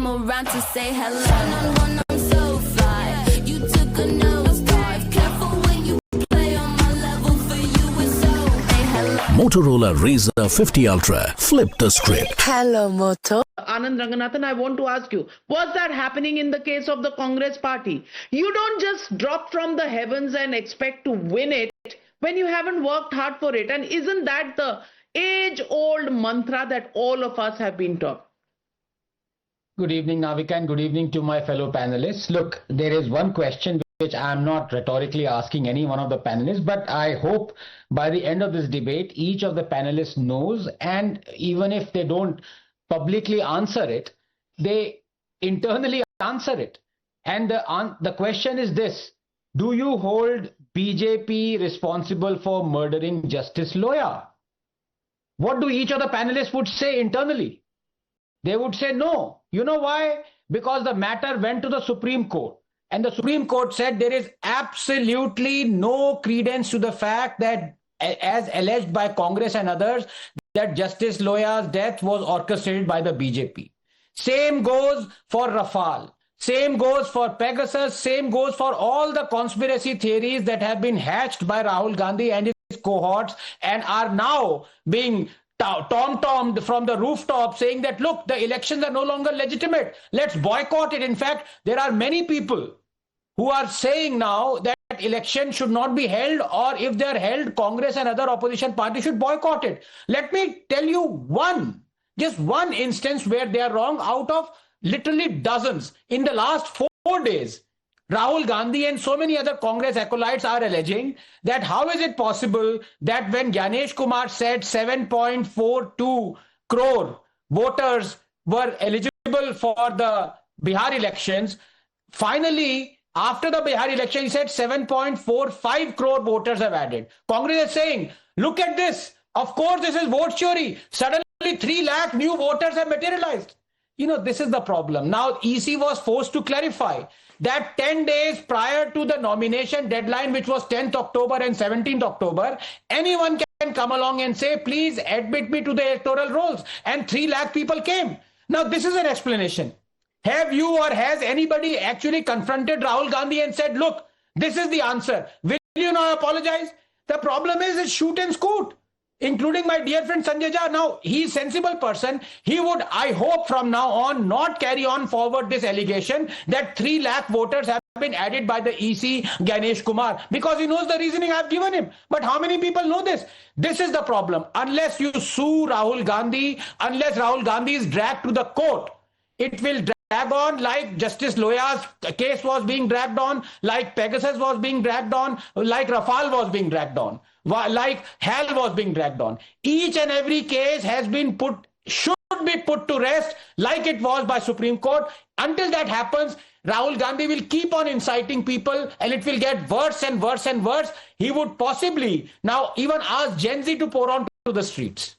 came around to say hello. One, I'm so fly. You took a nosedive. Careful when you play on my level. For you it's so. Hey, hello. Motorola Razr 50 Ultra. Flip the script. Hello, Moto. Anand Ranganathan, I want to ask you, was that happening in the case of the Congress party? You don't just drop from the heavens and expect to win it when you haven't worked hard for it. And isn't that the age-old mantra that all of us have been taught? Good evening, Navika, and good evening to my fellow panelists. Look, there is one question which I'm not rhetorically asking any one of the panelists, but I hope by the end of this debate, each of the panelists knows, and even if they don't publicly answer it, they internally answer it. And the question is this: do you hold BJP responsible for murdering Justice Loya? What do each of the panelists would say internally? They would say no. You know why? Because the matter went to the Supreme Court. And the Supreme Court said there is absolutely no credence to the fact that, as alleged by Congress and others, that Justice Loya's death was orchestrated by the BJP. Same goes for Rafale. Same goes for Pegasus. Same goes for all the conspiracy theories that have been hatched by Rahul Gandhi and his cohorts and are now being tom-tommed from the rooftop saying that, look, the elections are no longer legitimate. Let's boycott it. In fact, there are many people who are saying now that elections should not be held, or if they're held, Congress and other opposition parties should boycott it. Let me tell you just one instance where they are wrong out of literally dozens. In the last 4 days, Rahul Gandhi and so many other Congress acolytes are alleging that how is it possible that when Ganesh Kumar said 7.42 crore voters were eligible for the Bihar elections, finally, after the Bihar election, he said 7.45 crore voters have added. Congress is saying, look at this. Of course, this is vote chori. Suddenly 3 lakh new voters have materialized. You know, this is the problem. Now, EC was forced to clarify that 10 days prior to the nomination deadline, which was 10th October and 17th October, anyone can come along and say, please admit me to the electoral rolls. And 3 lakh people came. Now, this is an explanation. Have you or has anybody actually confronted Rahul Gandhi and said, look, this is the answer? Will you now apologize? The problem is it's shoot and scoot, including my dear friend Sanjay Jha. Now, he's a sensible person. He would, I hope from now on, not carry on forward this allegation that 3 lakh voters have been added by the EC Ganesh Kumar, because he knows the reasoning I've given him. But how many people know this? This is the problem. Unless you sue Rahul Gandhi, unless Rahul Gandhi is dragged to the court, it will drag on like Justice Loya's case was being dragged on, like Pegasus was being dragged on, like Rafale was being dragged on, like HAL was being dragged on. Each and every case has been should be put to rest like it was by Supreme Court. Until that happens, Rahul Gandhi will keep on inciting people and it will get worse and worse and worse. He would possibly now even ask Gen Z to pour on to the streets.